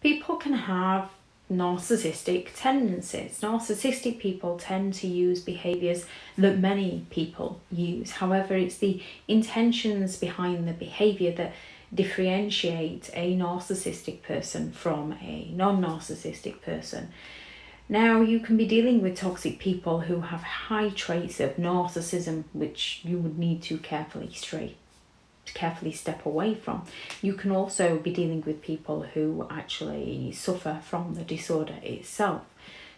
People can have narcissistic tendencies. Narcissistic people tend to use behaviours that many people use. However, it's the intentions behind the behaviour that differentiate a narcissistic person from a non-narcissistic person. Now, you can be dealing with toxic people who have high traits of narcissism, which you would need to carefully step away from. You can also be dealing with people who actually suffer from the disorder itself.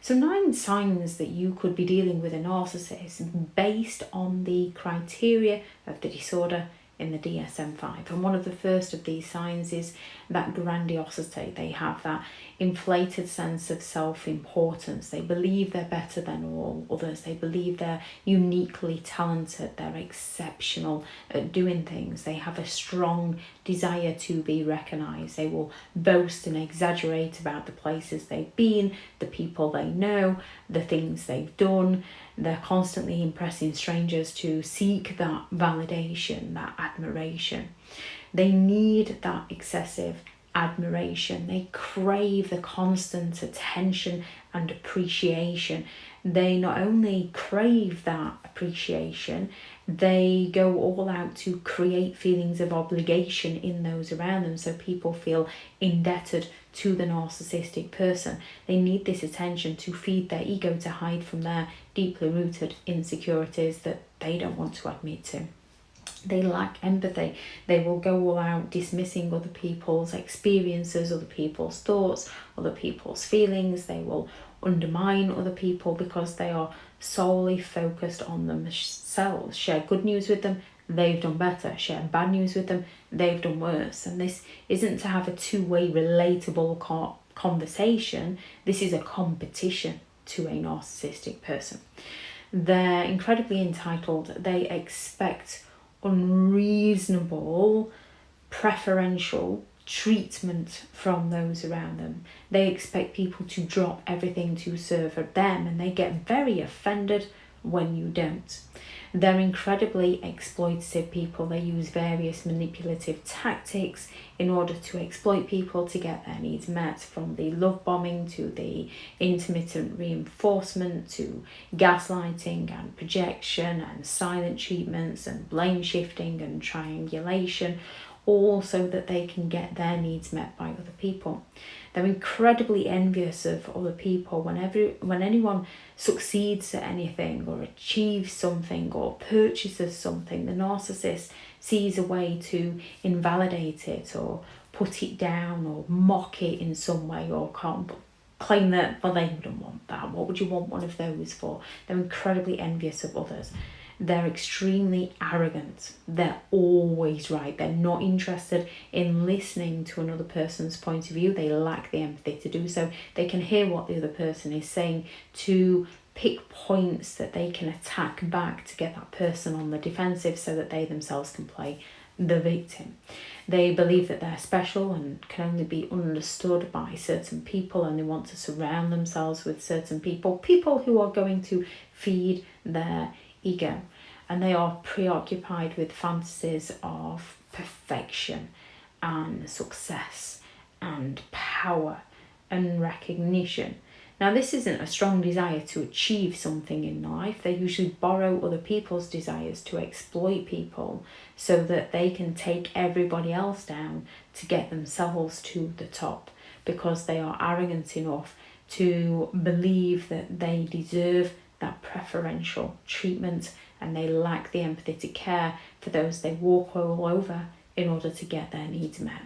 So 9 signs that you could be dealing with a narcissist based on the criteria of the disorder in the DSM-5. And one of the first of these signs is that grandiosity. They have that inflated sense of self-importance. They believe they're better than all others. They believe they're uniquely talented. They're exceptional at doing things. They have a strong desire to be recognised. They will boast and exaggerate about the places they've been, the people they know, the things they've done. They're constantly impressing strangers to seek that validation, that admiration. They need that excessive admiration. They crave the constant attention and appreciation. They not only crave that appreciation, they go all out to create feelings of obligation in those around them, so people feel indebted to the narcissistic person. They need this attention to feed their ego, to hide from their deeply rooted insecurities that they don't want to admit to. They lack empathy. They will go all out dismissing other people's experiences, other people's thoughts, other people's feelings. They will undermine other people because they are solely focused on themselves. Share good news with them, they've done better. Share bad news with them, they've done worse. And this isn't to have a two-way relatable conversation. This is a competition to a narcissistic person. They're incredibly entitled. They expect unreasonable, preferential treatment from those around them. They expect people to drop everything to serve them, and they get very offended when you don't. They're incredibly exploitative people. They use various manipulative tactics in order to exploit people to get their needs met, from the love bombing to the intermittent reinforcement to gaslighting and projection and silent treatments and blame shifting and triangulation, all so that they can get their needs met by other people. They're incredibly envious of other people. When anyone succeeds at anything or achieves something or purchases something, the narcissist sees a way to invalidate it or put it down or mock it in some way, or claim that, well, they wouldn't want that. What would you want one of those for? They're incredibly envious of others. They're extremely arrogant. They're always right. They're not interested in listening to another person's point of view. They lack the empathy to do so. They can hear what the other person is saying to pick points that they can attack back to get that person on the defensive so that they themselves can play the victim. They believe that they're special and can only be understood by certain people, and they want to surround themselves with certain people who are going to feed their ego. And they are preoccupied with fantasies of perfection and success and power and recognition. Now, this isn't a strong desire to achieve something in life. They usually borrow other people's desires to exploit people so that they can take everybody else down to get themselves to the top, because they are arrogant enough to believe that they deserve that preferential treatment, and they lack the empathy to care for those they walk all over in order to get their needs met.